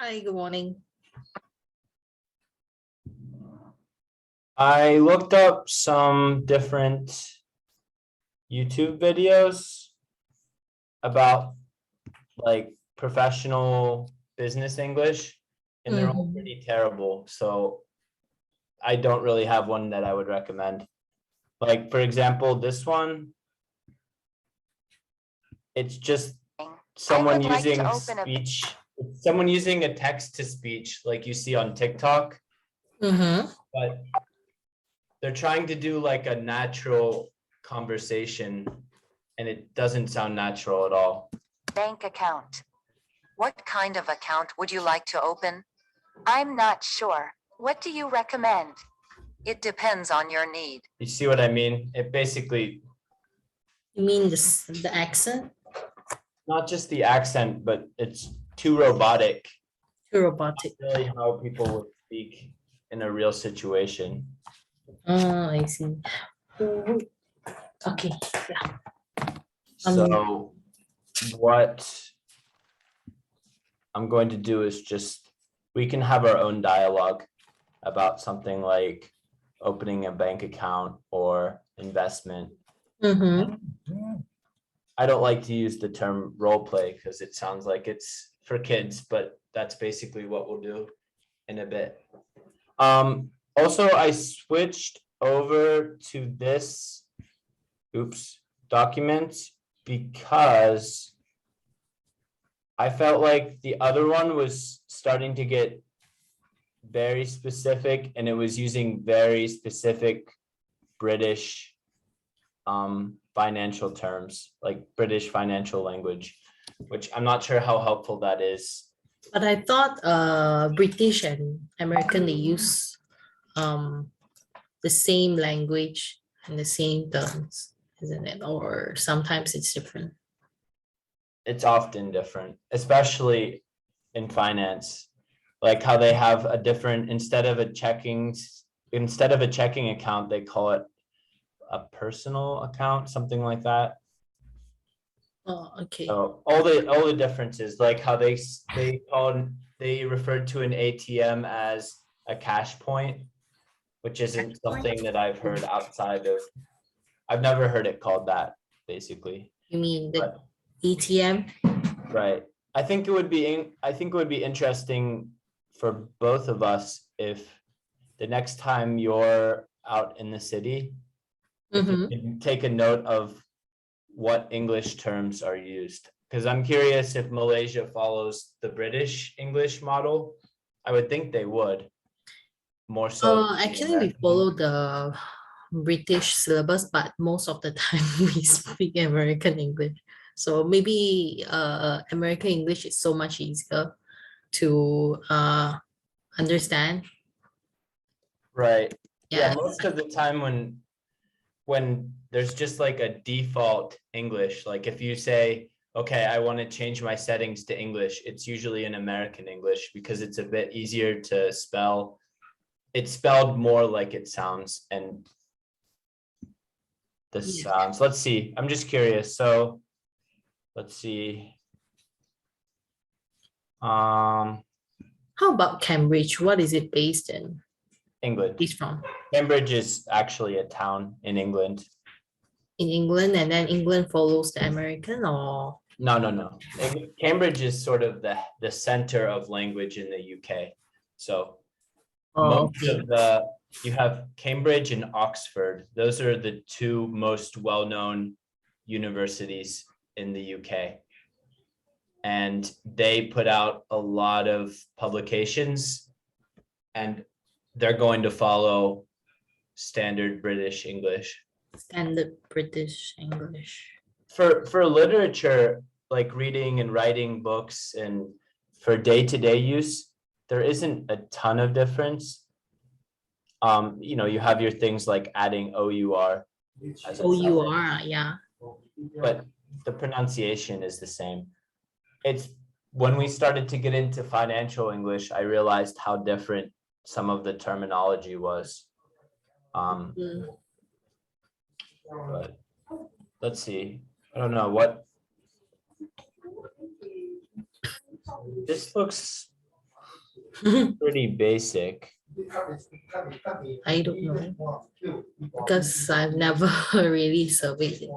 Hi, good morning. I looked up some different YouTube videos about like professional business English, and they're all pretty terrible. So I don't really have one that I would recommend. Like, for example, this one, it's just someone would like to using open a- speech, someone using a text to speech like you see on TikTok, but they're trying to do like a natural conversation and it doesn't sound natural at all. Bank account. What kind of account would you like to open? I'm not sure. What do you recommend? It depends on your need. You see what I mean? It basically, You mean the accent? not just the accent, but it's too robotic. Too robotic. Really how people would speak in a real situation. Oh, I see. Okay, yeah. So what I'm going to do is just, we can have our own dialogue about something like opening a bank account or investment. I don't like to use the term role play because it sounds like it's for kids, but that's basically what we'll do in a bit. Also, I switched over to this document because I felt like the other one was starting to get very specific and it was using very specific British financial terms, like British financial language, which I'm not sure how helpful that is. But I thought British and American, they use the same language and the same terms, isn't it? Or sometimes it's different. It's often different, especially in finance, like how they have a different, instead of a checking account, they call it a personal account, something like that. Oh, okay. So all the differences, like how they referred to an ATM as a cash point, which isn't something that I've heard outside of, I've never heard it called that, basically. You mean the But- ATM? Right. I think it would be interesting for both of us if the next time you're out in the city, if you can take a note of what English terms are used. Because I'm curious if Malaysia follows the British English model. I would think they would. More so. than the Actually, we American. follow the British syllabus, but most of the time we speak American English. So maybe American English is so much easier to understand. Right. Yeah, Yeah. most of the time when there's just like a default English, like if you say, okay, I want to change my settings to English, it's usually in American English because it's a bit easier to spell. It's spelled more like it sounds, and the Yes. sounds. Let's see. I'm just curious. So let's see. How about Cambridge? What is it based in? England. It's from Cambridge is actually a town in England. in England, and then England follows the American, or No. Cambridge is sort of the center of language in the UK. So most okay. of you have Cambridge and Oxford. Those are the two most well-known universities in the UK. And they put out a lot of publications and they're going to follow standard British English. Standard British English. For literature, like reading and writing books and for day-to-day use, there isn't a ton of difference. You have your things like adding OUR. OUR, yeah. But the pronunciation is the same. It's when we started to get into financial English, I realized how different some of the terminology was. But let's see. I don't know what. This looks pretty basic. I don't know because I've never really surveyed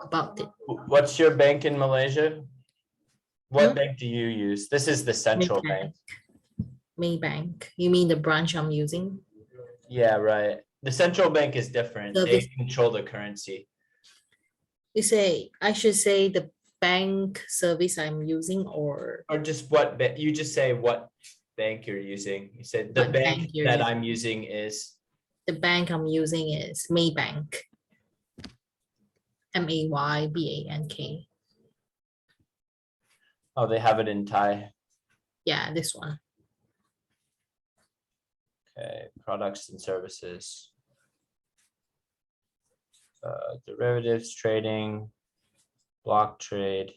about it. What's your bank in Malaysia? What Hmm? bank do you use? This is the central bank. Maybank. You mean the branch I'm using? Yeah, right. The central bank is different. They Service. control the currency. I should say the bank service I'm using or Or just what, you just say what bank you're using. You said the what bank bank you're that using. I'm using is, The bank I'm using is Maybank. Maybank. oh, they have it in Thai. Yeah, this one. Okay, products and services. Derivatives trading, block trade.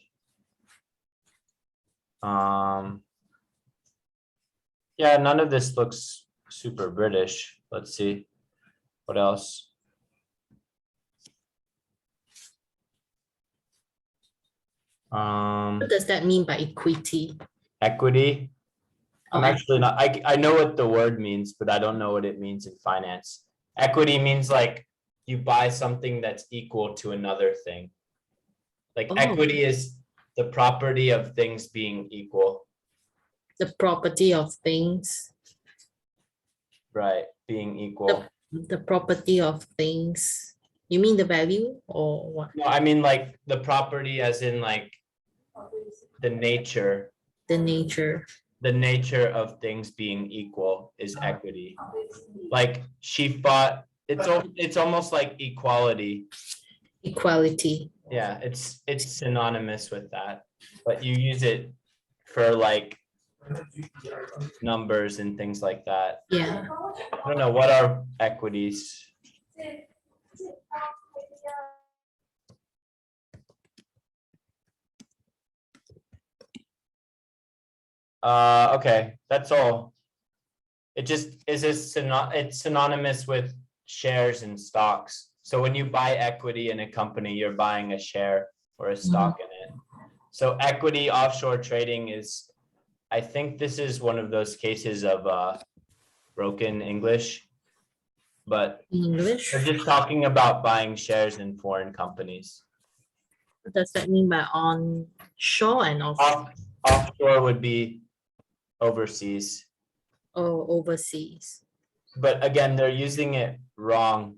Yeah, none of this looks super British. Let's see. What else? What does that mean by equity? Equity. I'm Oh, actually not, I know what the word means, but I don't know what it means in finance. Equity means like you buy something that's equal to another thing. Like Oh. equity is the property of things being equal, the property of things. right? Being equal. The property of things. You mean the value or what? No, I mean like the property as in like the nature. The nature. The nature of things being equal is equity. Like she fought, it's almost like equality. Equality. Yeah, it's synonymous with that, but you use it for like numbers and things like that. Yeah. I don't know, what are equities? Okay, that's all. It just is it's synonymous with shares and stocks. So when you buy equity in a company, you're buying a share or a stock in it. So equity offshore trading is, I think this is one of those cases of broken English, but English. they're just talking about buying shares in foreign companies. What does that mean by onshore and offshore? Offshore would be overseas. Or overseas? But again, they're using it wrong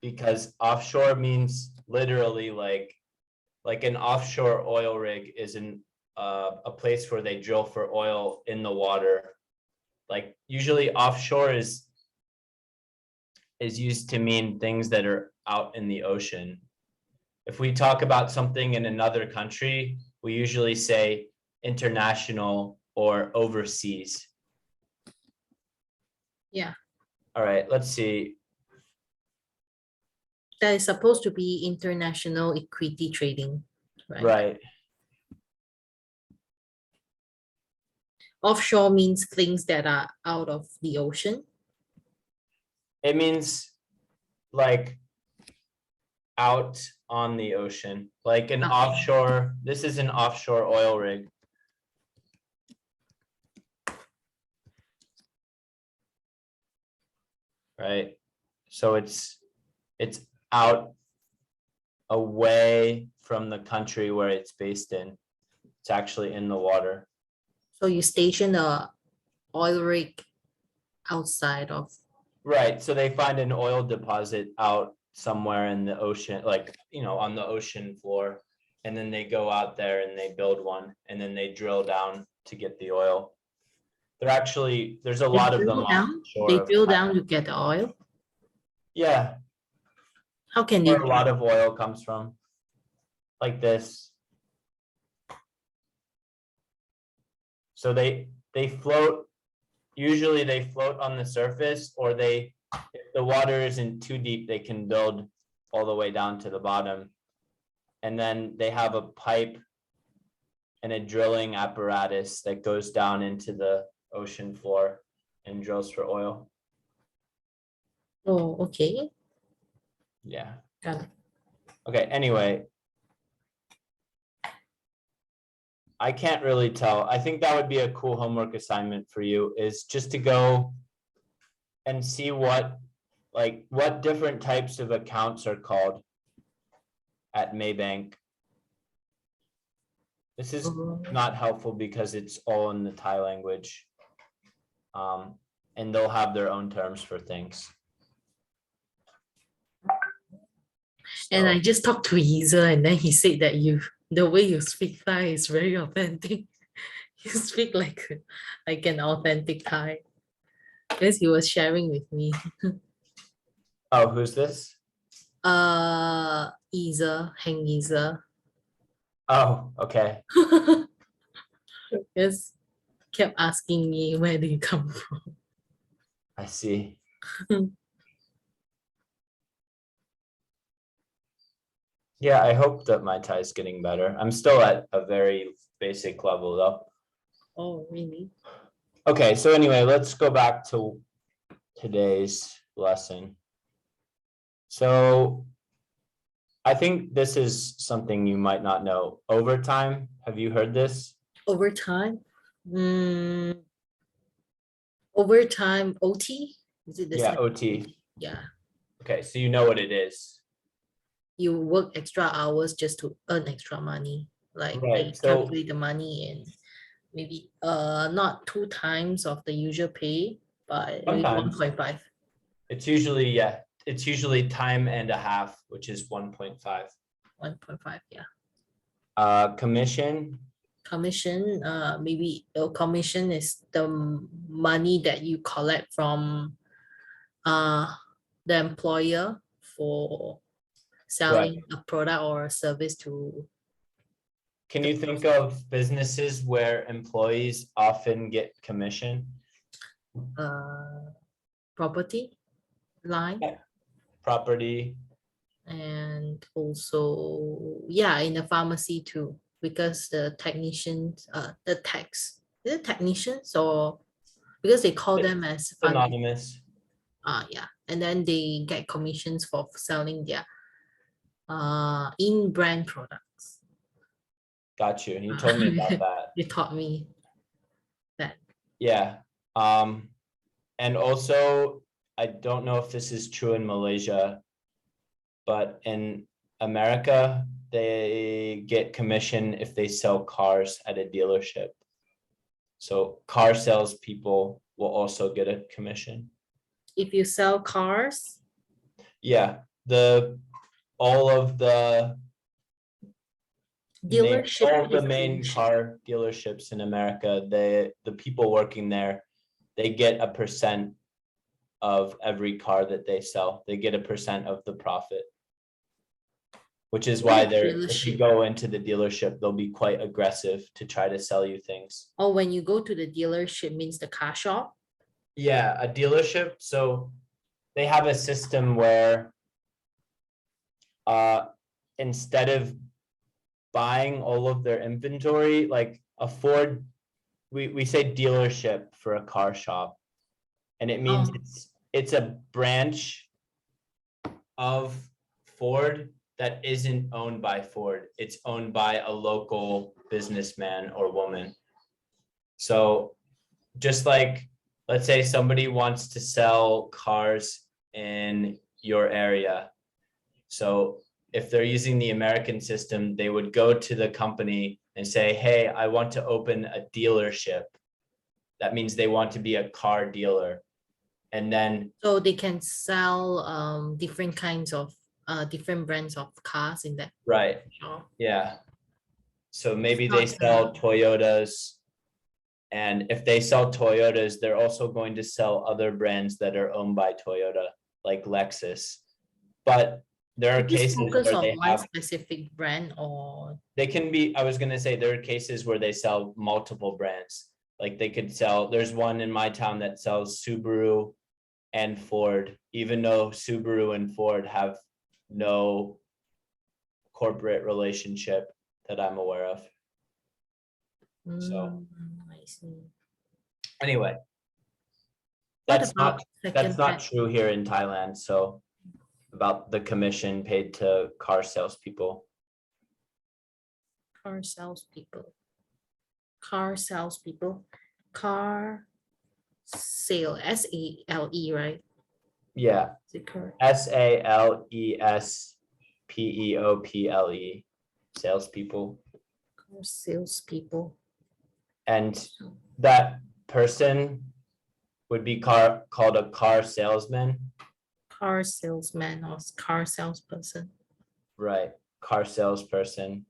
because offshore means literally like an offshore oil rig is a place where they drill for oil in the water. Like usually offshore is used to mean things that are out in the ocean. If we talk about something in another country, we usually say international or overseas. Yeah. All right, let's see. That is supposed to be international equity trading, right? Right. Offshore means things that are out of the ocean. It means like out on the ocean, like an offshore. This is an offshore oil rig. Right. So it's out away from the country where it's based in. It's actually in the water. So you station a oil rig outside of. Right. So they find an oil deposit out somewhere in the ocean, like, on the ocean floor. And then they go out there and they build one and then they drill down to get the oil. There's a lot of them offshore. They drill down to get the oil. Yeah. How can they? Where a lot of oil comes from. Like this. So they float. Usually they float on the surface, or if the water isn't too deep, they can build all the way down to the bottom. And then they have a pipe and a drilling apparatus that goes down into the ocean floor and drills for oil. Oh, okay. Yeah. Got it. Okay, anyway. I can't really tell. I think that would be a cool homework assignment for you, is just to go and see what different types of accounts are called at Maybank. This is not helpful because it's all in the Thai language. And they'll have their own terms for things. And So- I just talked to Isa, and then he said that the way you speak Thai is very authentic. You speak like an authentic Thai. Because he was sharing with me. Oh, who's this? Isa, Heng Isa. Oh, okay. Yes, kept asking me, where do you come from? I see. Yeah, I hope that my Thai is getting better. I'm still at a very basic level though. Oh, really? Okay, so anyway, let's go back to today's lesson. So I think this is something you might not know. Overtime, have you heard this? Overtime? Overtime OT? Is it the Yeah, same? OT. Yeah. Okay, so you know what it is. You work extra hours just to earn extra money. Like they Right, so- calculate the money and maybe not 2 times of the usual pay, but maybe Sometimes. 1.5. It's usually, yeah, it's usually time and a half, which is 1.5. 1.5, yeah. Commission, Commission, maybe commission is the money that you collect from the employer for selling a product or a service to can you think of businesses where employees often get commission? property line. Yeah. Property, And also, yeah, in the pharmacy too, because the technicians, the techs, is it technicians or because they call them as synonymous. yeah, and then they get commissions for selling their in-brand products. Got you. You told me about that. You taught me that. Yeah. And also, I don't know if this is true in Malaysia, but in America, they get commission if they sell cars at a dealership. So car salespeople will also get a commission. If you sell cars, Yeah, all of the dealership all of the is main dealership. car dealerships in America, the people working there, they get a percent of every car that they sell. They get a percent of the profit. Which is why if you Dealership. go into the dealership, they'll be quite aggressive to try to sell you things. Or when you go to the dealership means the car shop. Yeah, a dealership. So they have a system where instead of buying all of their inventory, like a Ford, we say dealership for a car shop. And it means it's a branch of Ford that isn't owned by Ford. It's owned by a local businessman or woman. So just like, let's say somebody wants to sell cars in your area. So if they're using the American system, they would go to the company and say, hey, I want to open a dealership. That means they want to be a car dealer. And then So they can sell different kinds of different brands of cars in that right, shop. yeah. So maybe It's they not, sell Toyotas. And if they sell Toyotas, they're also going to sell other brands that are owned by Toyota, like Lexus. But there are Is this cases focus where on they one have, specific brand or they can be, I was gonna say, there are cases where they sell multiple brands. Like they could sell, there's one in my town that sells Subaru and Ford, even though Subaru and Ford have no corporate relationship that I'm aware of. So I see. anyway, What that's about that's not second-hand true here in Thailand. So about the commission paid to car salespeople. car salespeople? car salespeople, car sale, SALE, right? Yeah, Is it correct? SALESPEOPLE, salespeople. Car salespeople. And that person would be called a car salesman, Car salesman or car salesperson. right? Car salesperson.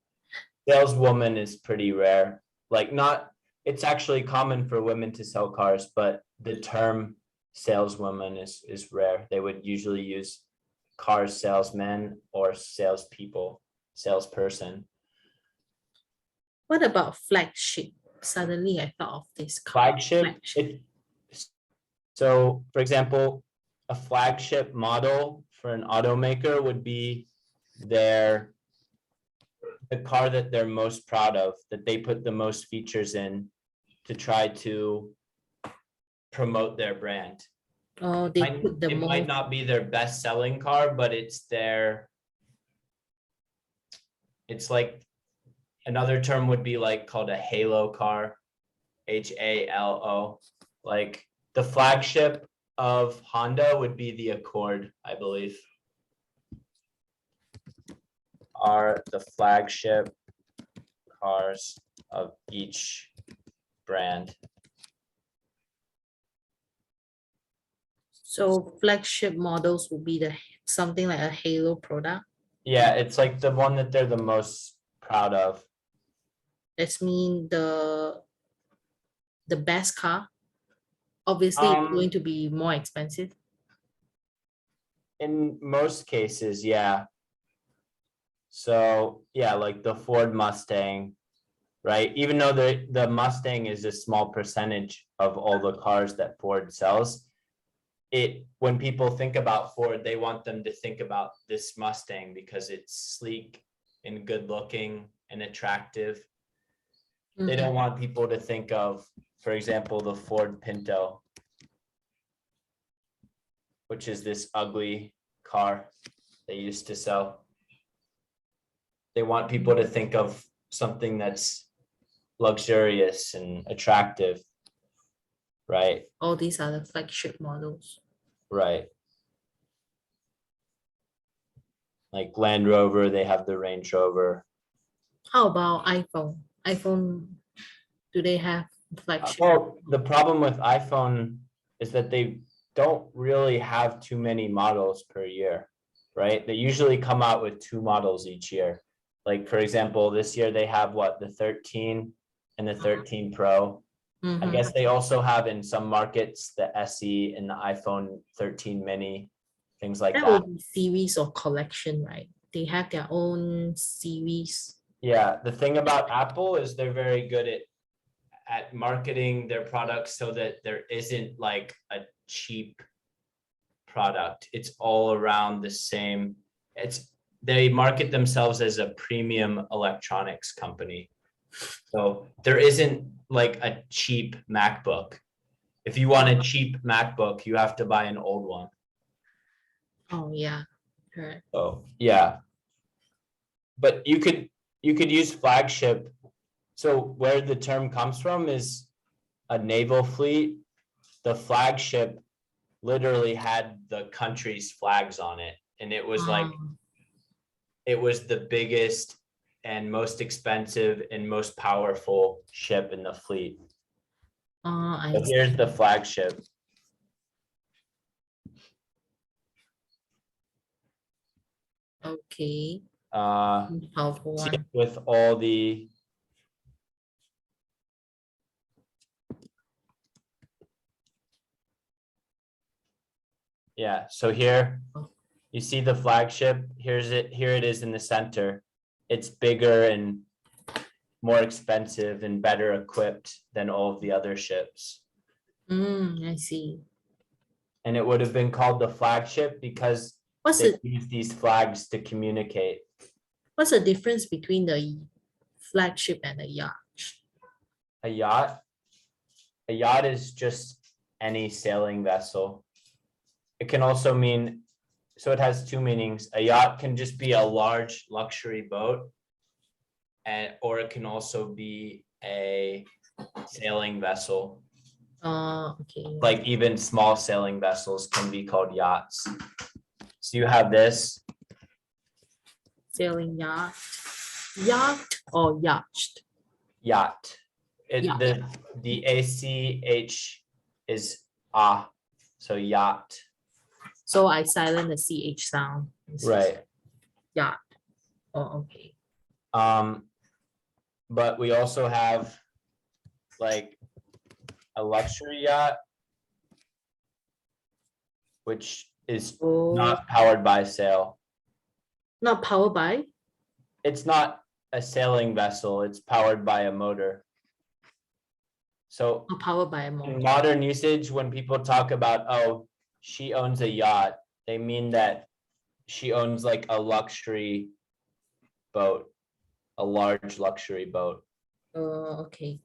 Saleswoman is pretty rare. Like not, it's actually common for women to sell cars, but the term saleswoman is rare. They would usually use car salesman or salespeople, salesperson. What about flagship? Suddenly I thought of this car. Flagship, so for example, a flagship model for an automaker would be the car that they're most proud of, that they put the most features in to try to promote their brand. Oh, they put the It might most. not be their best selling car, but it's like another term would be like called a halo car, HALO. Like the flagship of Honda would be the Accord, I believe. Are the flagship cars of each brand. So flagship models will be something like a halo product. Yeah, it's like the one that they're the most proud of. That's mean the best car. Obviously, it's going to be more expensive. In most cases, yeah. So yeah, like the Ford Mustang, right? Even though the Mustang is a small percentage of all the cars that Ford sells, when people think about Ford, they want them to think about this Mustang because it's sleek and good looking and attractive. They don't want people to think of, for example, the Ford Pinto, which is this ugly car they used to sell. They want people to think of something that's luxurious and attractive, right? All these are the flagship models. Right. Like Land Rover, they have the Range Rover. How about iPhone? iPhone, do they have flagship? Well, the problem with iPhone is that they don't really have too many models per year, right? They usually come out with 2 models each year. Like, for example, this year they have what, the 13 and the 13 Pro. I guess they also have in some markets the SE and the iPhone 13 mini, things like That that. would be series or collection, right? They have their own series. Yeah, the thing about Apple is they're very good at marketing their products so that there isn't like a cheap product. It's all around the same. They market themselves as a premium electronics company. So there isn't like a cheap MacBook. If you want a cheap MacBook, you have to buy an old one. Oh yeah, correct. Oh, yeah. But you could use flagship. So where the term comes from is a naval fleet. The flagship literally had the country's flags on it. And it was like, it was the biggest and most expensive and most powerful ship in the fleet. So here's the flagship. Okay. Powerful one. With all the so here you see the flagship. Here it is in the center. It's bigger and more expensive and better equipped than all of the other ships. I see. And it would have been called the flagship because they use these flags to communicate. What's the difference between the flagship and a yacht? A yacht? A yacht is just any sailing vessel. It can also mean, so it has 2 meanings. A yacht can just be a large luxury boat, or it can also be a sailing vessel. Okay. Like even small sailing vessels can be called yachts. So you have this, Sailing yacht. Yacht or yacht? yacht. Yacht. The ACH is ah, so yacht, So I silent the CH sound. right? Yacht. Oh, okay. But we also have like a luxury yacht, which is Oh, not powered by sail. not powered by? It's not a sailing vessel, it's powered by a motor. So Not powered by a in motor. modern usage, when people talk about, oh, she owns a yacht, they mean that she owns like a luxury boat, a large luxury boat. Okay.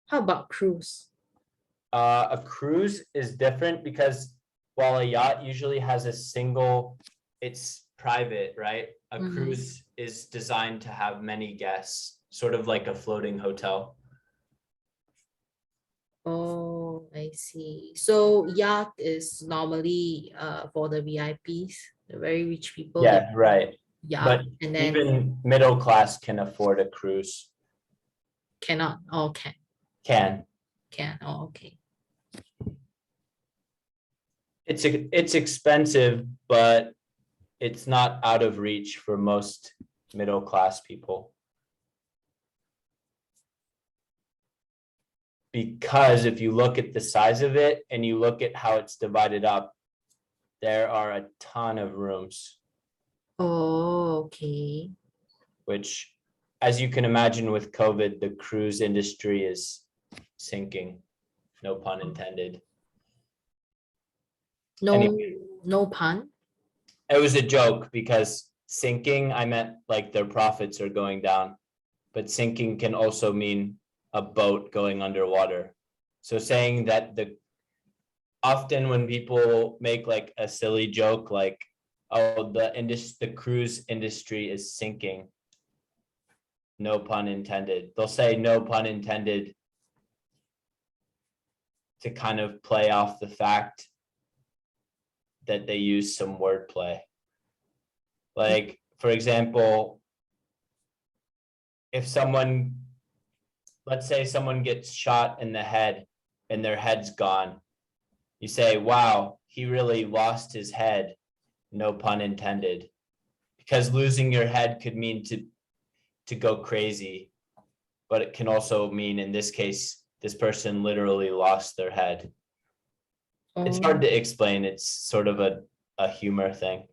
How about cruise? A cruise is different because while a yacht usually has a single, it's private, right? A Mhm. cruise is designed to have many guests, sort of like a floating hotel. Oh, I see. So yacht is normally for the VIPs, the very rich people. Yeah, right. Yacht, But and then even middle class can afford a cruise. cannot. Oh, can. Oh, okay. It's expensive, but it's not out of reach for most middle class people. Because if you look at the size of it and you look at how it's divided up, there are a ton of rooms, Oh, okay. which, as you can imagine with COVID, the cruise industry is sinking, no pun intended. No, Anyway. no pun. It was a joke because sinking, I meant like their profits are going down, but sinking can also mean a boat going underwater. So saying that often when people make like a silly joke, like, oh, the cruise industry is sinking, no pun intended. They'll say no pun intended to kind of play off the fact that they use some wordplay. Like, for example, if let's say someone gets shot in the head and their head's gone, you say, wow, he really lost his head, no pun intended. Because losing your head could mean to go crazy, but it can also mean, in this case, this person literally lost their head. It's hard to explain. It's sort of a humor thing.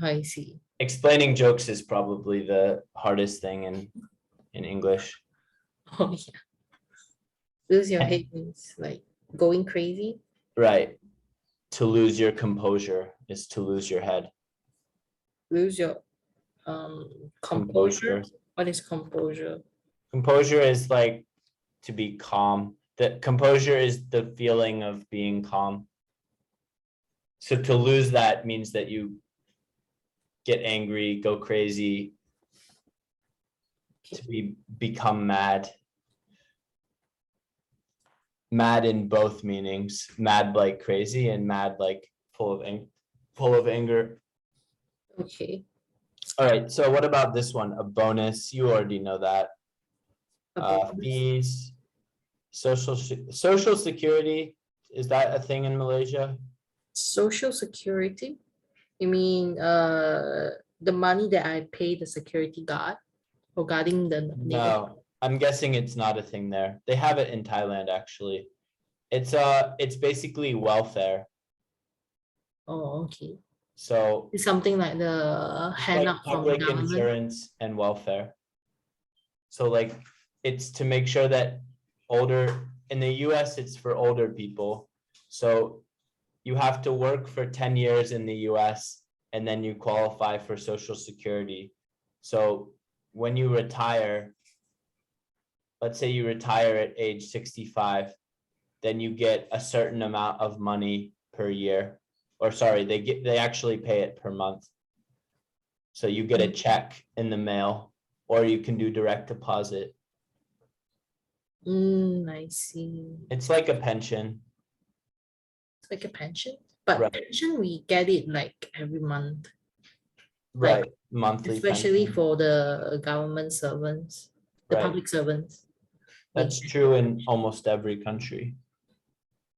I see. Explaining jokes is probably the hardest thing in English. Oh, yeah. Lose your head means like going crazy. Right. To lose your composure is to lose your head. Lose your composure. What is composure? Composure is like to be calm. The composure is the feeling of being calm. So to lose that means that you get angry, go crazy, to become mad. Mad in both meanings, mad like crazy and mad like full of anger. Okay. All right, so what about this one? A bonus, you already know that. About Fees, social security, is that a thing in Malaysia? Social security. You mean the money that I pay the security guard regarding the No, I'm guessing it's not a thing there. They have it in Thailand, actually. It's basically welfare. Oh, okay. So It's something like the it's hand like up from the public government. insurance and welfare. So like it's to make sure that in the US, it's for older people. So you have to work for 10 years in the US and then you qualify for Social Security. So when you retire, let's say you retire at age 65, then you get a certain amount of money per year. Or sorry, they actually pay it per month. So you get a check in the mail, or you can do direct deposit. I see. It's like a pension, It's like a pension, but Right. pension we get it like every month, right? Monthly especially pension, for the government servants, the right? public servants. we That's get true in almost every country.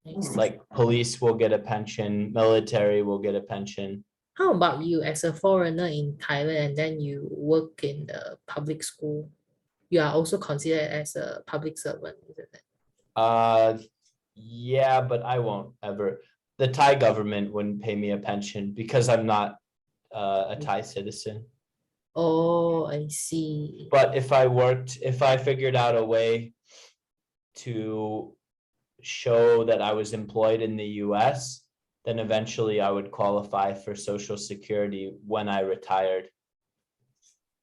it. I see. Like police will get a pension, military will get a pension. How about you as a foreigner in Thailand and then you work in the public school? You are also considered as a public servant, isn't it? Yeah, but I won't ever. The Thai government wouldn't pay me a pension because I'm not a Thai citizen. Oh, I see. But if I figured out a way to show that I was employed in the US, then eventually I would qualify for Social Security when I retired.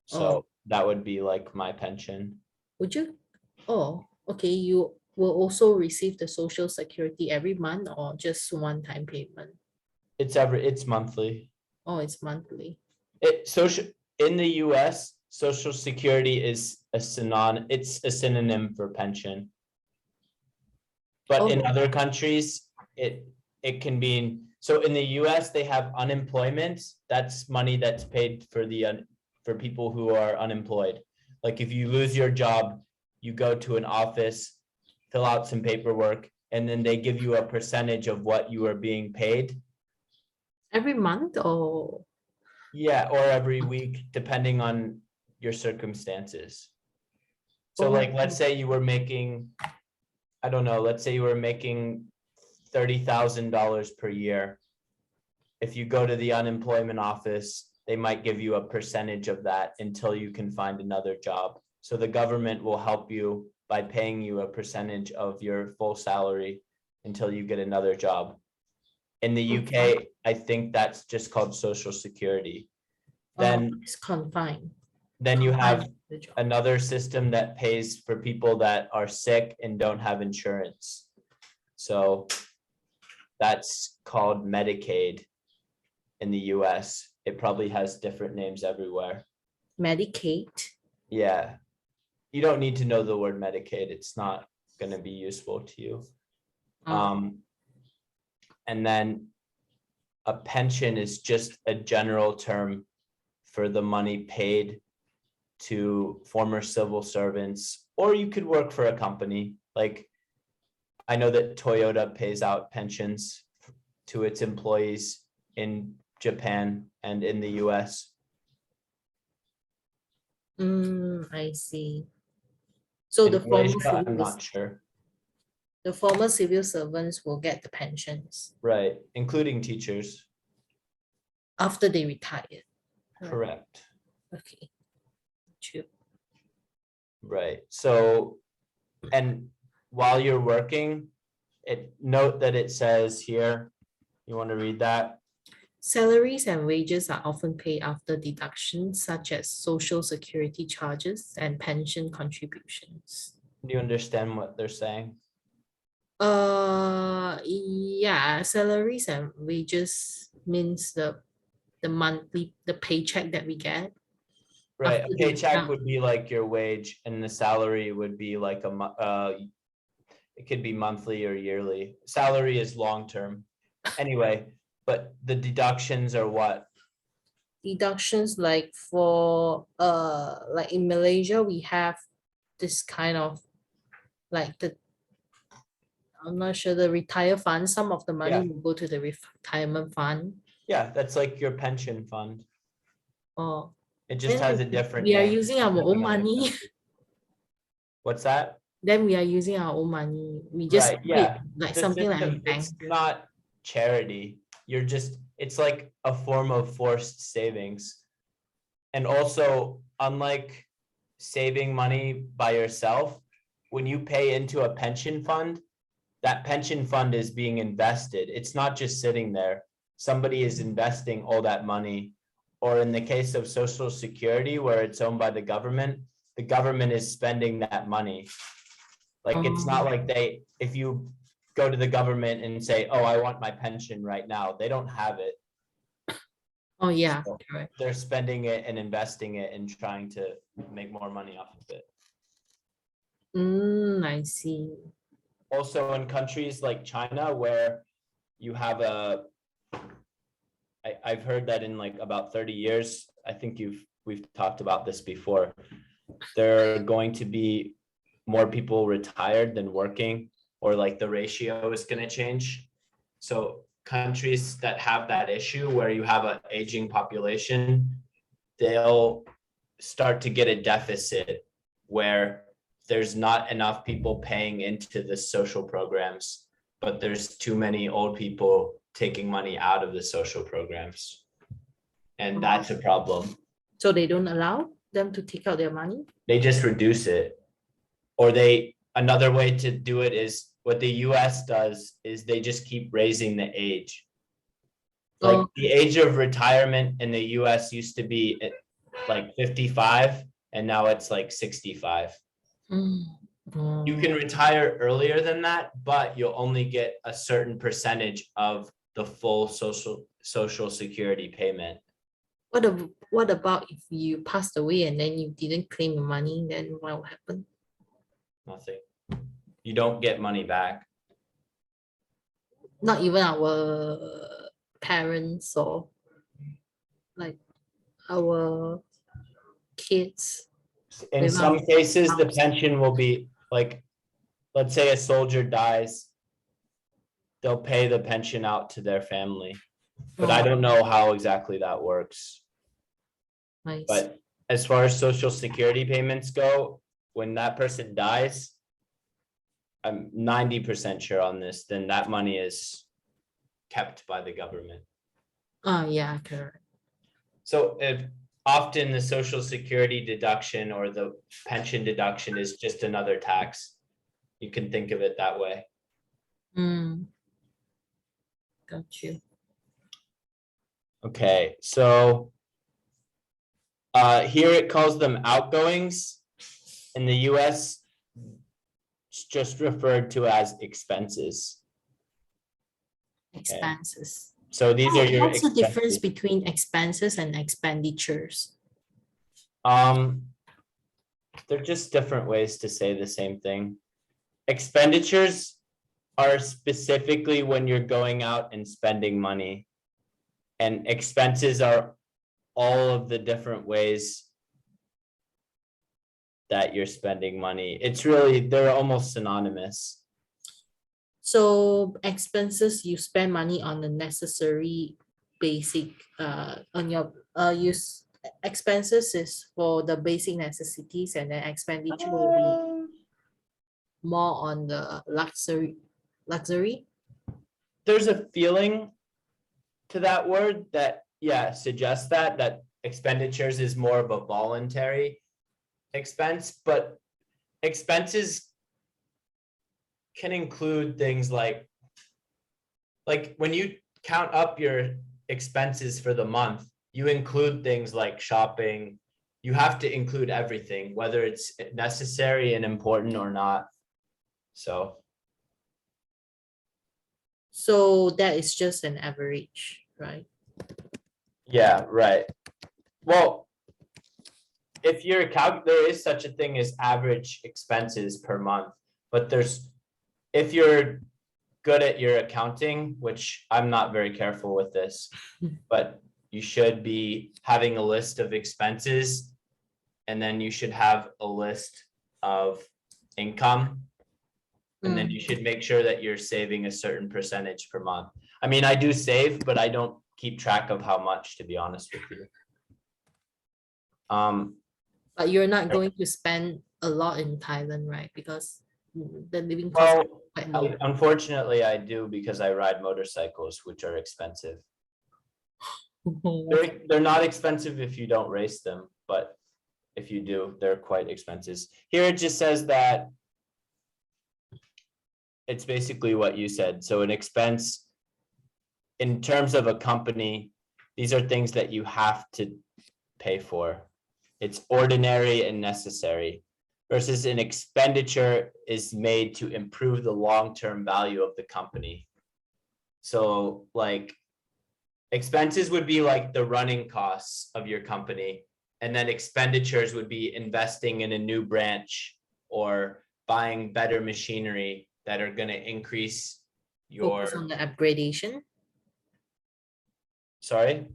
So Oh. that would be like my pension. Would you? Oh, okay. You will also receive the social security every month or just one-time payment? It's monthly. Oh, it's monthly. In the US, Social Security is it's a synonym for pension. But in Oh. other countries, it can be, so in the US, they have unemployment. That's money that's paid for people who are unemployed. Like if you lose your job, you go to an office, fill out some paperwork, and then they give you a percentage of what you are being paid. Every month or? Yeah, or every week, depending on your circumstances. So like, let's say you were making, I don't know, let's say you were making $30,000 per year. If you go to the unemployment office, they might give you a percentage of that until you can find another job. So the government will help you by paying you a percentage of your full salary until you get another job. In the UK, I think that's just called Social Security. Then it's confined. then you have Confined to the job. another system that pays for people that are sick and don't have insurance. So that's called Medicaid in the US. It probably has different names everywhere. Medicaid. Yeah. You don't need to know the word Medicaid. It's not going to be useful to you. And then a pension is just a general term for the money paid to former civil servants, or you could work for a company. Like I know that Toyota pays out pensions to its employees in Japan and in the US. I see. So In Malaysia, I'm not sure. the former civil servants will get the pensions Right, including teachers. after they retire. Correct. Okay. True. Right. So, and while you're working, note that it says here, you want to read that? Salaries and wages are often paid after deductions such as social security charges and pension contributions. Do you understand what they're saying? Yeah, salaries and wages means the monthly, the paycheck that we get. Right, a after paycheck deduct- would be like your wage and the salary would be like it could be monthly or yearly. Salary is long-term. Anyway, but the deductions are what? Deductions like for like in Malaysia we have this kind of like I'm not sure, the retire fund, some of the money Yeah. will go to the retirement fund. Yeah, that's like your pension fund. Or It just has a different we are name. using our own money. What's that? Then we are using our own money. We just Right, yeah. like The something like a system, bank. it's not charity. It's like a form of forced savings. And also, unlike saving money by yourself, when you pay into a pension fund, that pension fund is being invested. It's not just sitting there. Somebody is investing all that money. Or in the case of Social Security, where it's owned by the government is spending that money. Like, it's not like if you go to the government and say, oh, I want my pension right now, they don't have it. Oh yeah, So correct. they're spending it and investing it and trying to make more money off of it. I see. Also in countries like China where you have I've heard that in like about 30 years, I think we've talked about this before. There are going to be more people retired than working, or like the ratio is going to change. So countries that have that issue where you have an aging population, they'll start to get a deficit where there's not enough people paying into the social programs, but there's too many old people taking money out of the social programs. And that's a problem. So they don't allow them to take out their money? They just reduce it. Or another way to do it is what the US does is they just keep raising the age. Like Oh. the age of retirement in the US used to be like 55 and now it's like 65. You can retire earlier than that, but you'll only get a certain percentage of the full social security payment. What about if you passed away and then you didn't claim your money, then what will happen? Nothing. You don't get money back. Not even our parents or like our kids. In Without some cases, the house. pension will be like, let's say a soldier dies, they'll pay the pension out to their family. But I don't know how exactly that works. Nice. But as far as social security payments go, when that person dies, I'm 90% sure on this, then that money is kept by the government. Oh, yeah, correct. So if often the social security deduction or the pension deduction is just another tax, you can think of it that way. Got you. Okay, so here it calls them outgoings. In the US, it's just referred to as expenses. Expenses. So these are your What's the difference expenses. between expenses and expenditures? They're just different ways to say the same thing. Expenditures are specifically when you're going out and spending money. And expenses are all of the different ways that you're spending money. It's really, they're almost synonymous. So expenses, you spend money on the necessary basic on your use. Expenses is for the basic necessities, and then expenditure will be more on the luxury. There's a feeling to that word that, yeah, suggests that expenditures is more of a voluntary expense, but expenses can include things like when you count up your expenses for the month, you include things like shopping. You have to include everything, whether it's necessary and important or not. So that is just an average, right? yeah, right. Well, if you're there is such a thing as average expenses per month, but if you're good at your accounting, which I'm not very careful with this, but you should be having a list of expenses, and then you should have a list of income. And then you should make sure that you're saving a certain percentage per month. I mean, I do save, but I don't keep track of how much, to be honest with you. But you're not going to spend a lot in Thailand, right? Because the living costs are quite low. Unfortunately, I do, because I ride motorcycles, which are expensive. They're not expensive if you don't race them, but if you do, they're quite expensive. Here it just says that it's basically what you said. So an expense in terms of a company, these are things that you have to pay for. It's ordinary and necessary, versus an expenditure is made to improve the long-term value of the company. So like expenses would be like the running costs of your company, and then expenditures would be investing in a new branch or buying better machinery that are gonna increase your, Focus on the upgradation. sorry?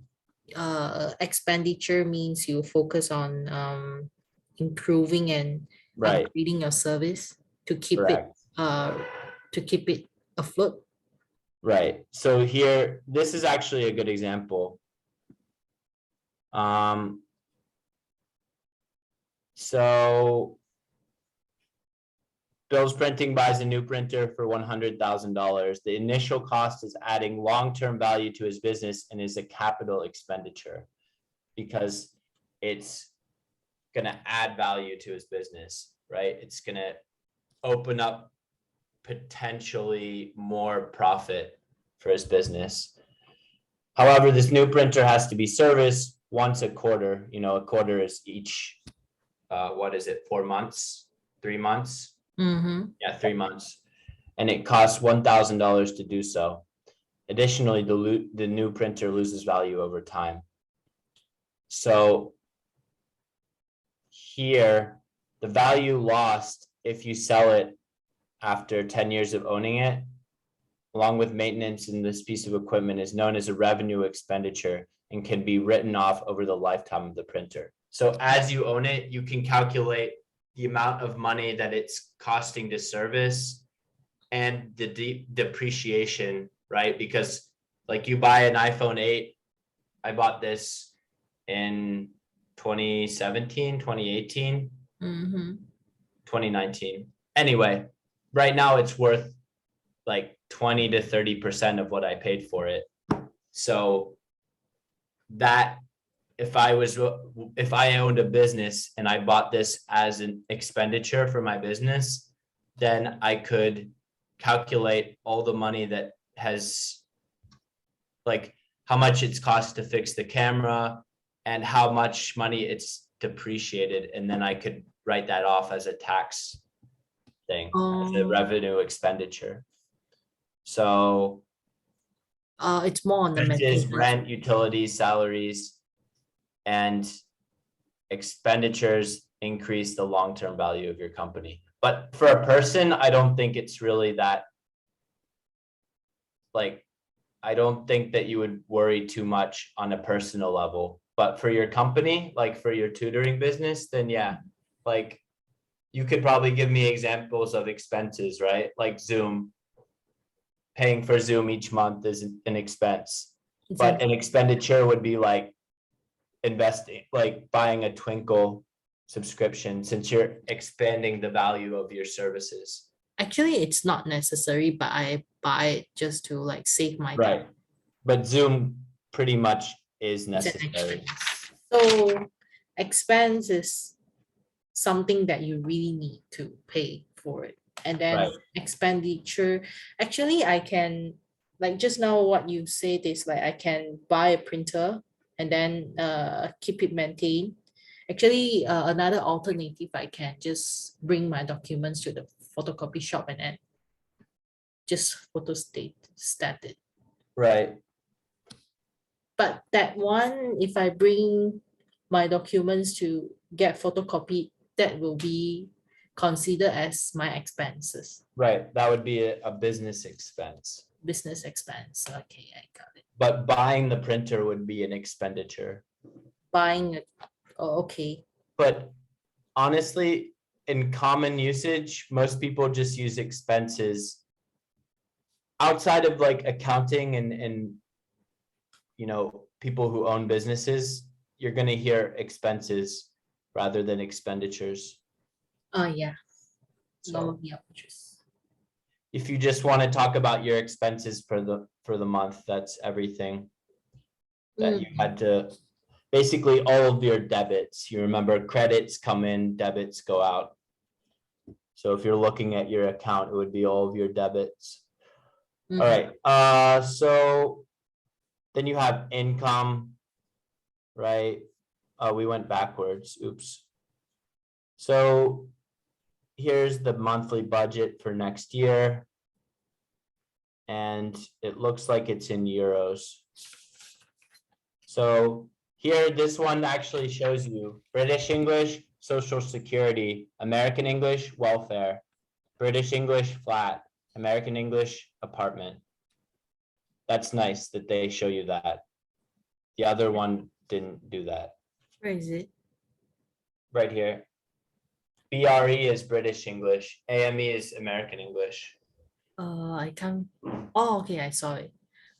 Expenditure means you focus on improving and Right, upgrading your service to keep correct. it afloat. Right, so here, this is actually a good example. So Bill's Printing buys a new printer for $100,000. The initial cost is adding long-term value to his business and is a capital expenditure because it's gonna add value to his business, right? It's gonna open up potentially more profit for his business. However, this new printer has to be serviced once a quarter. You know, a quarter is each, what is it, 4 months, 3 months? Mm-hmm. Yeah, 3 months. And it costs $1,000 to do so. Additionally, the new printer loses value over time. So here, the value lost if you sell it after 10 years of owning it, along with maintenance in this piece of equipment, is known as a revenue expenditure and can be written off over the lifetime of the printer. So as you own it, you can calculate the amount of money that it's costing to service and the depreciation, right? Because like you buy an iPhone 8, I bought this in 2017, 2018, Mm-hmm. 2019. Anyway, right now it's worth like 20 to 30% of what I paid for it. So that if I owned a business and I bought this as an expenditure for my business, then I could calculate all the money that has, like, how much it's cost to fix the camera and how much money it's depreciated, and then I could write that off as a tax thing, as a Oh. revenue expenditure. So It's more on the this is maintenance. rent, utilities, salaries, and expenditures increase the long-term value of your company. But for a person, I don't think it's really that, like, I don't think that you would worry too much on a personal level. But for your company, like for your tutoring business, then yeah, like you could probably give me examples of expenses, right? Like Zoom. Paying for Zoom each month is an expense, but an expenditure would be like investing, like buying a Twinkle subscription, since you're expanding the value of your services. Actually, it's not necessary, but I buy it just to like save my time. Right, but Zoom pretty much is It's an necessary. expense. So expense is something that you really need to pay for it. And then Right. expenditure, actually I can, like just now what you said is like I can buy a printer and then keep it maintained. Actually, another alternative, I can just bring my documents to the photocopy shop and then just stat it. Right, But that one, if I bring my documents to get photocopied, that will be considered as my expenses, right, that would be a business expense, business expense. Okay, I got it. but buying the printer would be an expenditure. Buying it, oh, okay. But honestly, in common usage, most people just use expenses outside of like accounting and you know, people who own businesses. You're gonna hear expenses rather than expenditures. Oh, yeah. So No, yeah, just if you just want to talk about your expenses for the month, that's everything that you had to, basically all of your debits. You remember, credits come in, debits go out. So if you're looking at your account, it would be all of your debits. All right, so then you have income, right? We went backwards, oops. So here's the monthly budget for next year. And it looks like it's in euros. So here, this one actually shows you British English, Social Security, American English, welfare. British English flat, American English apartment. That's nice that they show you that. The other one didn't do that. Where is it? Right here. BRE is British English, AME is American English. I can't. Oh, okay, I saw it.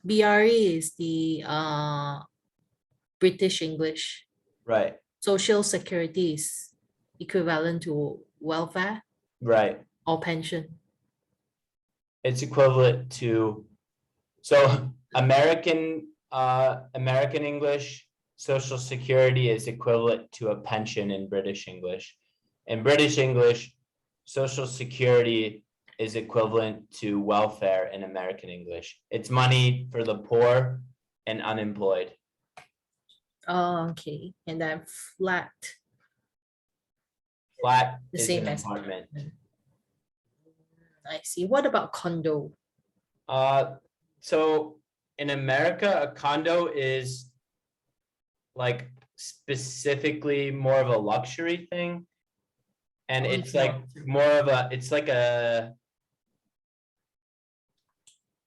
BRE is the British English. Right, Social security is equivalent to welfare right. or pension. It's equivalent to, so American English, Social Security is equivalent to a pension in British English. In British English, Social Security is equivalent to welfare in American English. It's money for the poor and unemployed. Oh, okay. And then flat, Flat the is same an as apartment. I see. What about condo? So in America, a condo is like specifically more of a luxury thing. And Oh, it's it's like luxury. more of a, it's like a,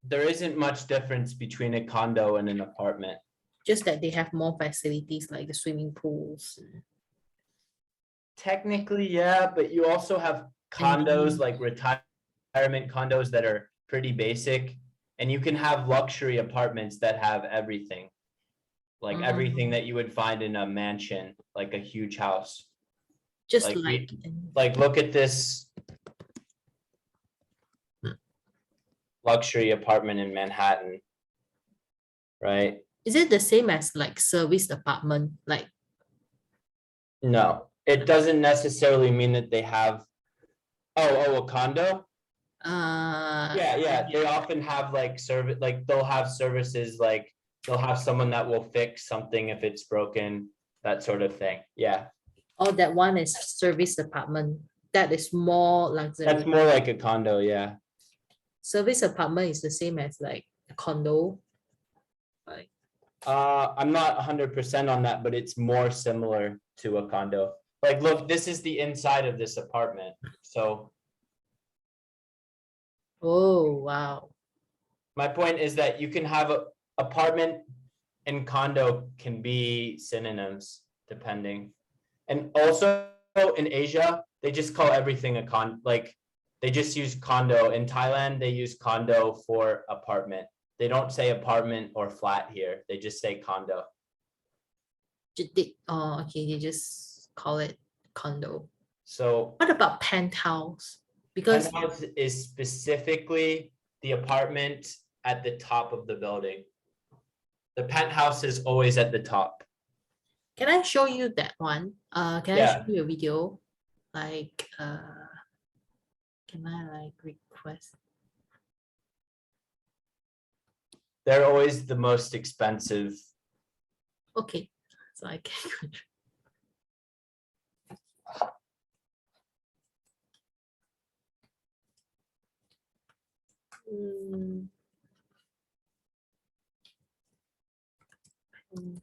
there isn't much difference between a condo and an apartment. Just that they have more facilities like the swimming pools. Technically, yeah, but you also have condos, like retirement condos that are pretty basic. And you can have luxury apartments that have everything. Like everything that you would find in a mansion, like a huge house. Just like we- in- Like, look at this luxury apartment in Manhattan. Right? is it the same as like service apartment? Like, No, it doesn't necessarily mean that they have. Oh, a condo? Yeah, they often have like service, like they'll have services, like they'll have someone that will fix something if it's broken, that sort of thing. Yeah, oh, that one is service apartment. That is more that's luxury. more like a condo, yeah. Service apartment is the same as like a condo. Like, I'm not 100% on that, but it's more similar to a condo. Like, look, this is the inside of this apartment. So oh, wow. my point is that you can have a apartment and condo can be synonyms depending. And also in Asia, they just call everything a like they just use condo. In Thailand, they use condo for apartment. They don't say apartment or flat here. They just say condo. Oh, okay, they just call it condo. So What about penthouse? Because penthouse is specifically the apartment at the top of the building. The penthouse is always at the top. can I show you that one? Can I Yeah. show you a video? Like, can I like request? They're always the most expensive. Okay, so I can. control.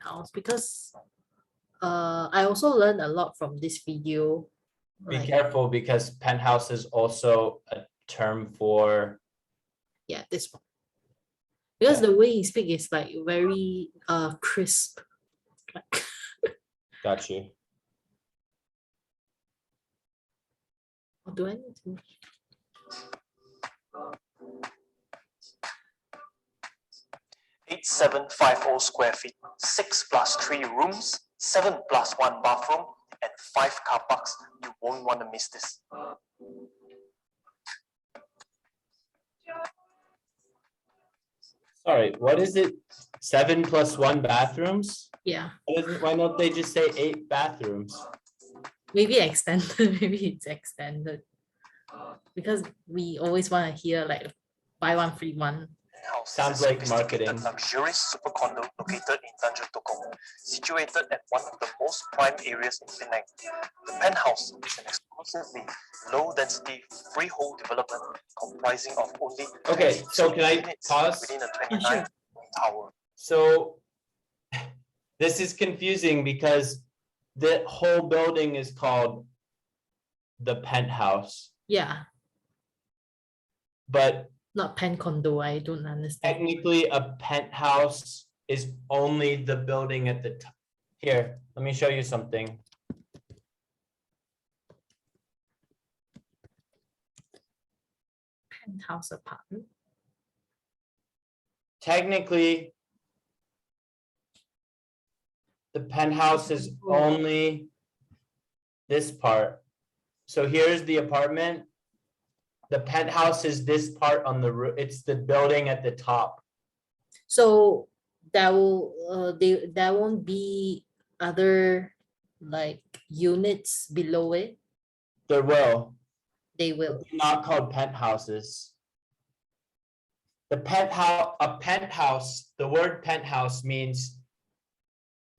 House, because I also learned a lot from this video. Be Like, careful because penthouse is also a term for, yeah, this one. Because the way he speak is like very crisp. got you. Or do I need to? 8750 square feet, 6 plus 3 rooms, 7 plus 1 bathroom, and 5 car parks. You won't want to miss this. Sorry, what is it? 7 plus 1 bathrooms? Yeah, Why don't they just say 8 bathrooms? maybe extended. Maybe it's extended. Because we always want to hear like buy one free one. House Sounds is a like sophisticated, marketing. luxurious super condo located in Tanjung Tokong, situated at one of the most prime areas in Penang. The penthouse is an exclusively low-density freehold development comprising of only Okay, 20 so can I units pause? within a Yeah, 29 sure. tower. So this is confusing because the whole building is called the penthouse. Yeah, but Not pen condo, I don't understand. technically a penthouse is only the building at the top. Here, let me show you something. Penthouse apartment. Technically, the penthouse is Oh. only this part. So here's the apartment. The penthouse is this part on the roof. It's the building at the top. So there won't be other like units below it. There will. They will. Not called penthouses. The penthouse, the word penthouse means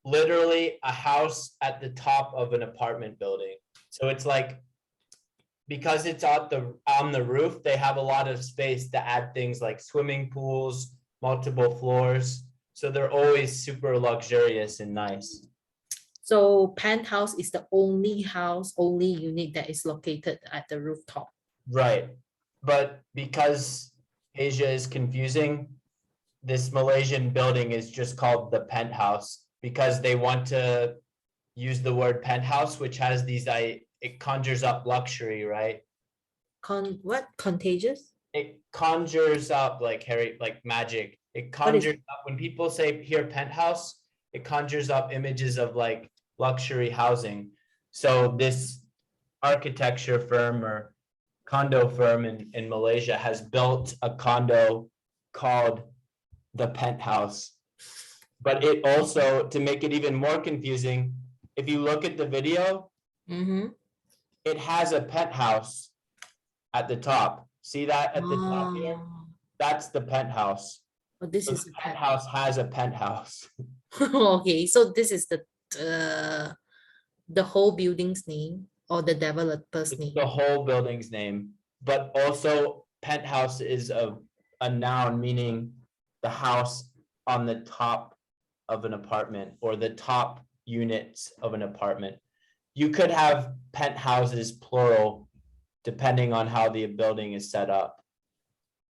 literally a house at the top of an apartment building. So it's like, because it's on the roof, they have a lot of space to add things like swimming pools, multiple floors. So they're always super luxurious and nice. So penthouse is the only house, only unit that is located at the rooftop. Right, but because Asia is confusing, this Malaysian building is just called the penthouse because they want to use the word penthouse, which has these, it conjures up luxury, right? What? Contagious? It conjures up like magic. It What is- conjures up, when people say here penthouse, it conjures up images of like luxury housing. So this architecture firm or condo firm in Malaysia has built a condo called the penthouse. But it also, to make it even more confusing, if you look at the video, Mm-hmm. it has a penthouse at the top. See that at the top here? That's the penthouse. Oh, this So is the a pet. penthouse has a penthouse. Okay, so this is the whole building's name or the developer's It's name. the whole building's name, but also penthouse is a noun, meaning the house on the top of an apartment or the top units of an apartment. You could have penthouses plural depending on how the building is set up.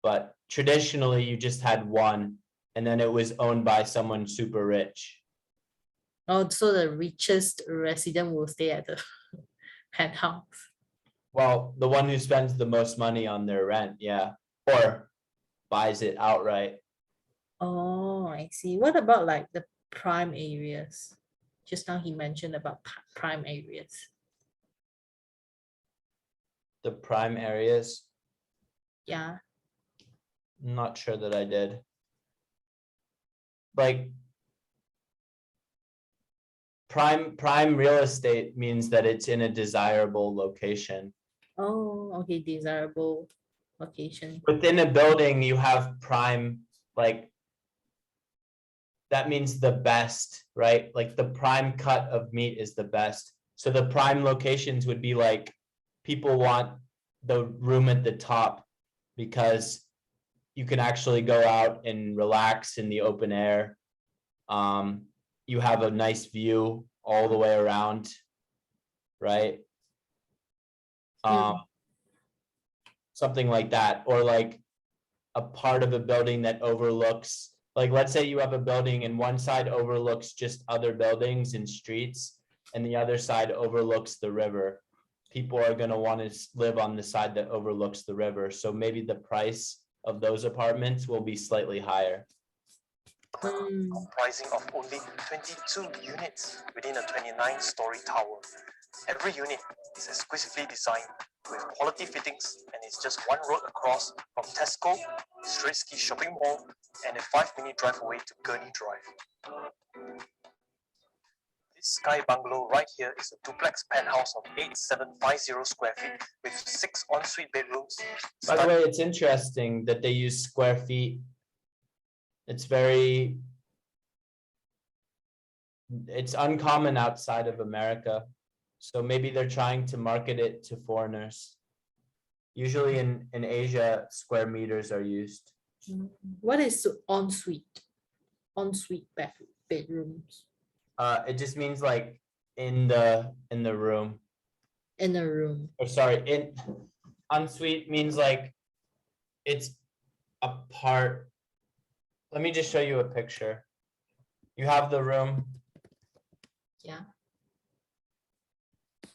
But traditionally, you just had one, and then it was owned by someone super rich. Oh, so the richest resident will stay at the penthouse. Well, the one who spends the most money on their rent, yeah, or buys it outright. Oh, I see. What about like the prime areas? Just now he mentioned about prime areas. The prime areas, Yeah. I'm not sure that I did. Like, prime real estate means that it's in a desirable location. Oh, okay. Desirable location. Within a building, you have prime, like, that means the best, right? Like the prime cut of meat is the best. So the prime locations would be like, people want the room at the top because you can actually go out and relax in the open air. You have a nice view all the way around, right? Something like that, or like a part of a building that overlooks, like, let's say you have a building and one side overlooks just other buildings and streets, and the other side overlooks the river. People are gonna want to live on the side that overlooks the river, so maybe the price of those apartments will be slightly higher. Comprising of only 22 units within a 29-story tower. Every unit is exquisitely designed with quality fittings and is just one road across from Tesco, Straight Ski Shopping Mall, and a 5-minute drive away to Gurney Drive. This sky bungalow right here is a duplex penthouse of 8750 square feet with 6 ensuite bedrooms. By the way, it's interesting that they use square feet. It's uncommon outside of America. So maybe they're trying to market it to foreigners. Usually in Asia, square meters are used. What is ensuite? Ensuite bedrooms It just means like in the room. in a room. Or sorry, ensuite means like it's a part. Let me just show you a picture. You have the room. Yeah.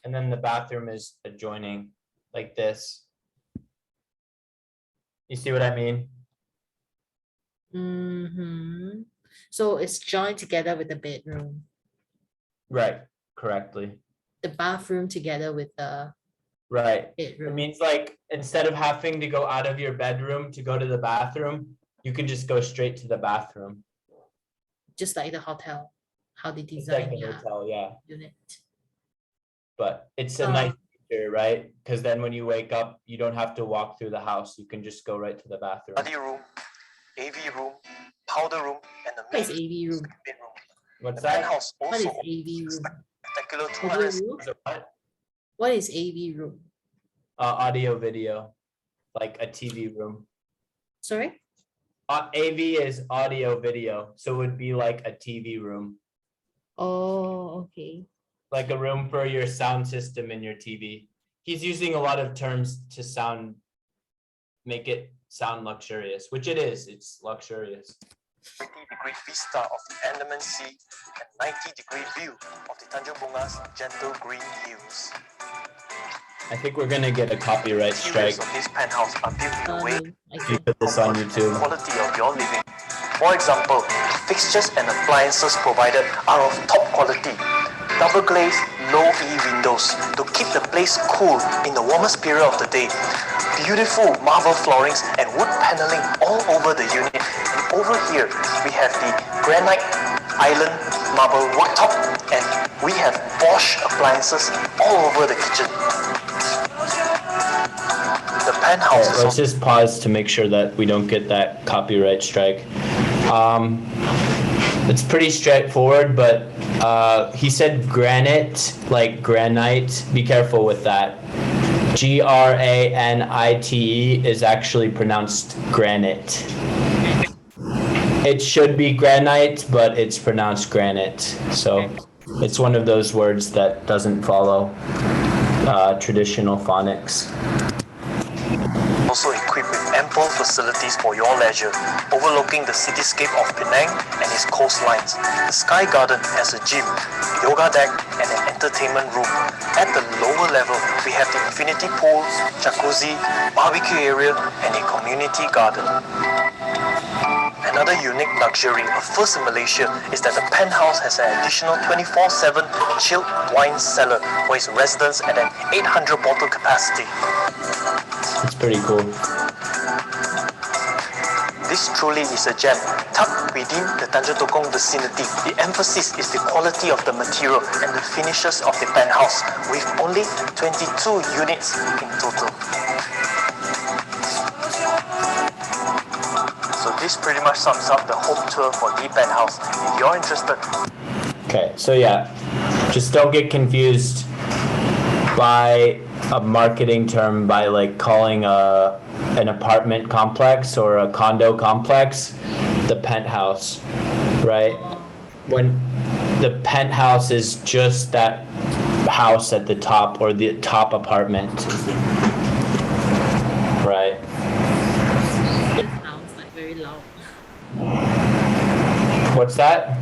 And then the bathroom is adjoining like this. You see what I mean? Mm-hmm. So it's joined together with the bedroom, Right, correctly. the bathroom together with the Right. It bedroom. means like instead of having to go out of your bedroom to go to the bathroom, you can just go straight to the bathroom. Just like the hotel, how they It's like design the their hotel, yeah. unit. But it's a Oh. nice feature, right? Because then when you wake up, you don't have to walk through the house. You can just go right to the bathroom. Study room, AV room, powder room, and the What is main AV room? bedroom. What's The that? penthouse What also is AV room? spectacular Audio 200. room? Is it what? What is AV room? Audio video, like a TV room. Sorry? AV is audio video, so it would be like a TV room, Oh, okay. like a room for your sound system in your TV. He's using a lot of terms to make it sound luxurious, which it is. It's luxurious. 30-degree vista of the Andaman Sea and 90-degree view of the Tanjung Bunga's gentle green hills. I think we're gonna get a copyright strike Interiors of this penthouse are built in a way No, I if you think put this on comfort and YouTube. quality of your living. For example, fixtures and appliances provided are of top quality. Double glazed, low E windows to keep the place cool in the warmest period of the day. Beautiful marble floorings and wood paneling all over the unit. And over here, we have the granite island marble worktop, and we have Bosch appliances all over the kitchen. The penthouse is Let's just pause to make sure that we don't get that copyright strike. It's pretty straightforward, but he said granite, like granite. Be careful with that. Granite is actually pronounced granite. It should be granite, but it's pronounced granite. So it's one of those words that doesn't follow traditional phonics. also equipped with ample facilities for your leisure, overlooking the cityscape of Penang and its coastlines. The Sky Garden has a gym, yoga deck, and an entertainment room. At the lower level, we have the infinity pool, jacuzzi, barbecue area, and a community garden. Another unique luxury, a first in Malaysia, is that the penthouse has an additional 24/7 chilled wine cellar for its residents at an 800 bottle capacity. It's pretty cool. This truly is a gem, tucked within the Tanjung Tokong vicinity. The emphasis is the quality of the material and the finishes of the penthouse, with only 22 units in total. So this pretty much sums up the home tour for the penthouse. If you're interested, Okay, so yeah, just don't get confused by a marketing term by like calling an apartment complex or a condo complex the penthouse, right? When the penthouse is just that house at the top or the top apartment, right? It sounds like very loud. What's that?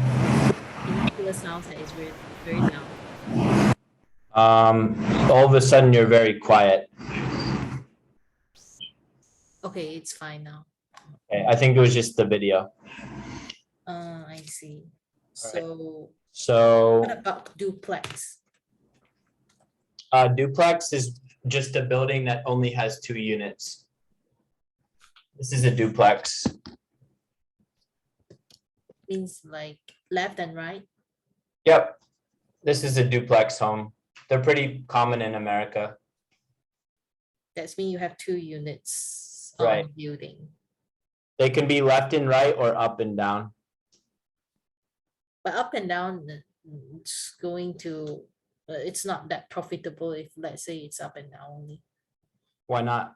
It sounds like it's very, very loud. All of a sudden you're very quiet. Okay, it's fine now. Okay, I think it was just the video. I see. Alright. So So what about duplex? duplex is just a building that only has 2 units. This is a duplex. Means like left and right? Yep. This is a duplex home. They're pretty common in America. That's mean you have 2 units Right. on building. They can be left and right or up and down. But up and down, it's going to, it's not that profitable if let's say it's up and down only. Why not?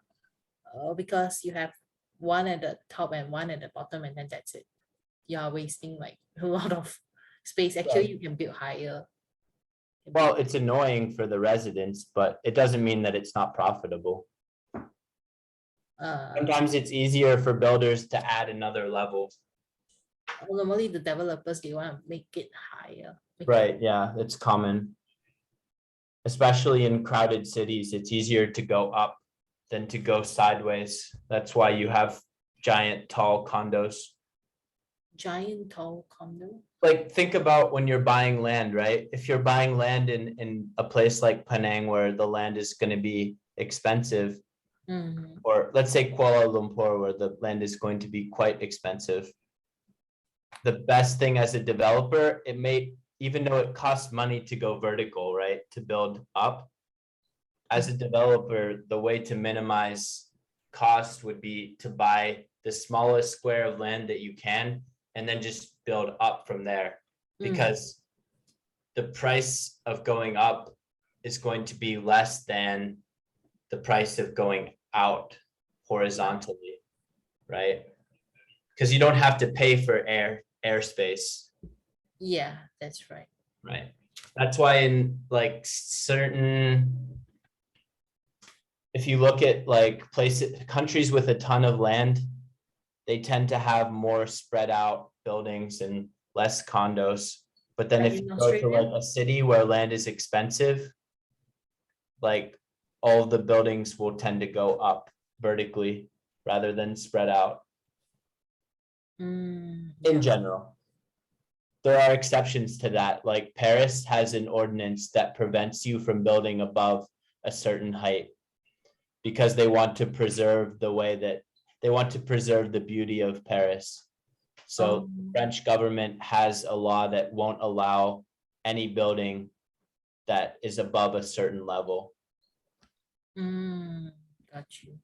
Because you have one at the top and one at the bottom, and then that's it. You are wasting like a lot of space. Actually, Right. you can build higher. Well, it's annoying for the residents, but it doesn't mean that it's not profitable. Sometimes it's easier for builders to add another level. normally the developers, they want to make it higher. make it- Right, yeah, it's common. Especially in crowded cities, it's easier to go up than to go sideways. That's why you have giant tall condos. Giant tall condo. Like, think about when you're buying land, right? If you're buying land in a place like Penang where the land is gonna be expensive, Mhm. or let's say Kuala Lumpur where the land is going to be quite expensive. The best thing as a developer, it may, even though it costs money to go vertical, right, to build up. As a developer, the way to minimize cost would be to buy the smallest square of land that you can and then just build up from there. Because the price of going up is going to be less than the price of going out horizontally, right? Because you don't have to pay for airspace, Yeah, that's right. right? That's why in like certain, if you look at like places, countries with a ton of land, they tend to have more spread out buildings and less condos. But then Like if in you go to Australia? like a city where land is expensive, like all of the buildings will tend to go up vertically rather than spread out Mm, in yeah. general. There are exceptions to that, like Paris has an ordinance that prevents you from building above a certain height because they want to preserve the way that they want to preserve the beauty of Paris. So French government has a law that won't allow any building that is above a certain level. Got you.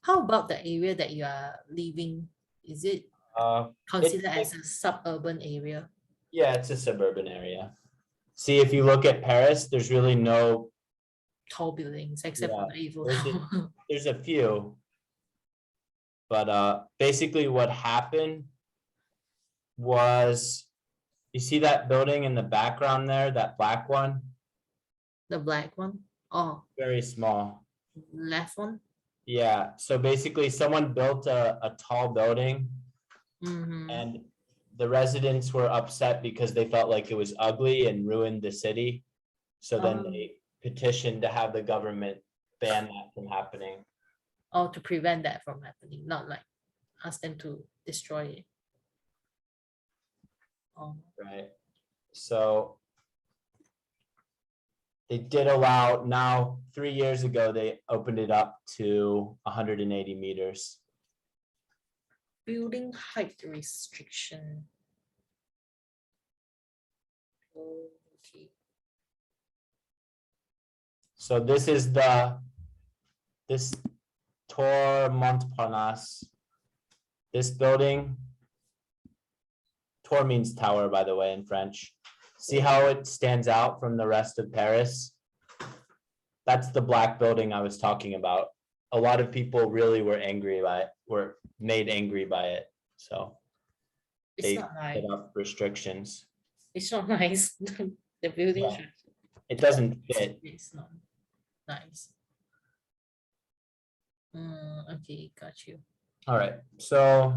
How about the area that you are living? Is it Uh, considered as a suburban area? yeah, it's a suburban area. See, if you look at Paris, there's really no, Tall buildings, except for Yeah, the Eiffel there's a- Tower. there's a few. But basically what happened was, you see that building in the background there, that black one, The black one? Oh, very small. left one? Yeah, so basically someone built a tall building Mm-hmm. and the residents were upset because they felt like it was ugly and ruined the city. So then they petitioned to have the government ban that from happening. Or to prevent that from happening, not like ask them to destroy it. Oh, Right, so they did allow, now 3 years ago, they opened it up to 180 meters. building height restriction. Okay. So this is this Tour Montparnasse. This building, Tour means tower, by the way, in French. See how it stands out from the rest of Paris? That's the black building I was talking about. A lot of people really were angry by it, were made angry by it, so It's they not nice. put up restrictions. It's not nice. The building Yeah. It doesn't fit. It's not nice. Okay, got you. All right, so.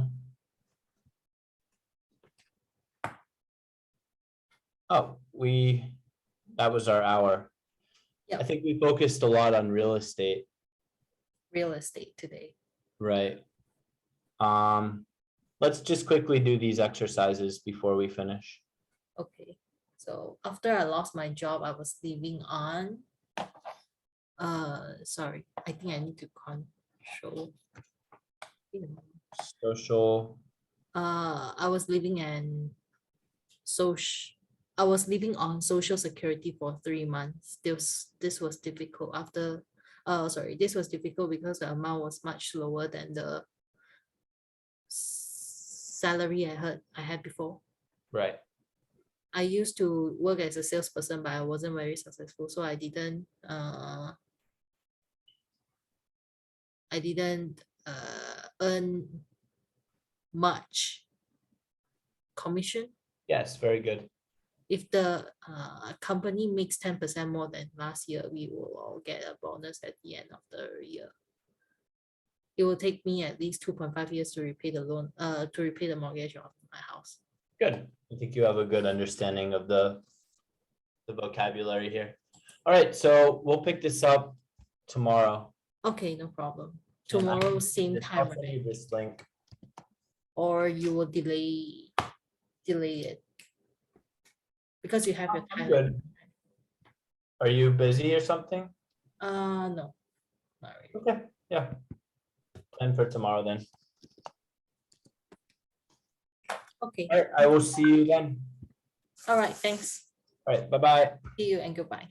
Oh, that was our hour. I Yep. think we focused a lot on real estate, Real estate today. right? Let's just quickly do these exercises before we finish. Okay, so after I lost my job, I was living on, sorry, I think I need to control. Social, I was living in I was living on Social Security for 3 months. This was difficult after, sorry, this was difficult because the amount was much lower than the salary I had before. right? I used to work as a salesperson, but I wasn't very successful, so I didn't earn much commission. Yes, very good. If the company makes 10% more than last year, we will all get a bonus at the end of the year. it will take me at least 2.5 years to repay the loan, to repay the mortgage of my house. Good. I think you have a good understanding of the vocabulary here. All right, so we'll pick this up tomorrow. Okay, no problem. And I Tomorrow, can same just- time, I'll send right? you this link. Or you will delay it because you have your I'm time. good. Are you busy or something? No, not really. Okay, yeah. Plan for tomorrow then. Okay, All right, I will see you then. all right, thanks. All right, bye-bye. See you and goodbye.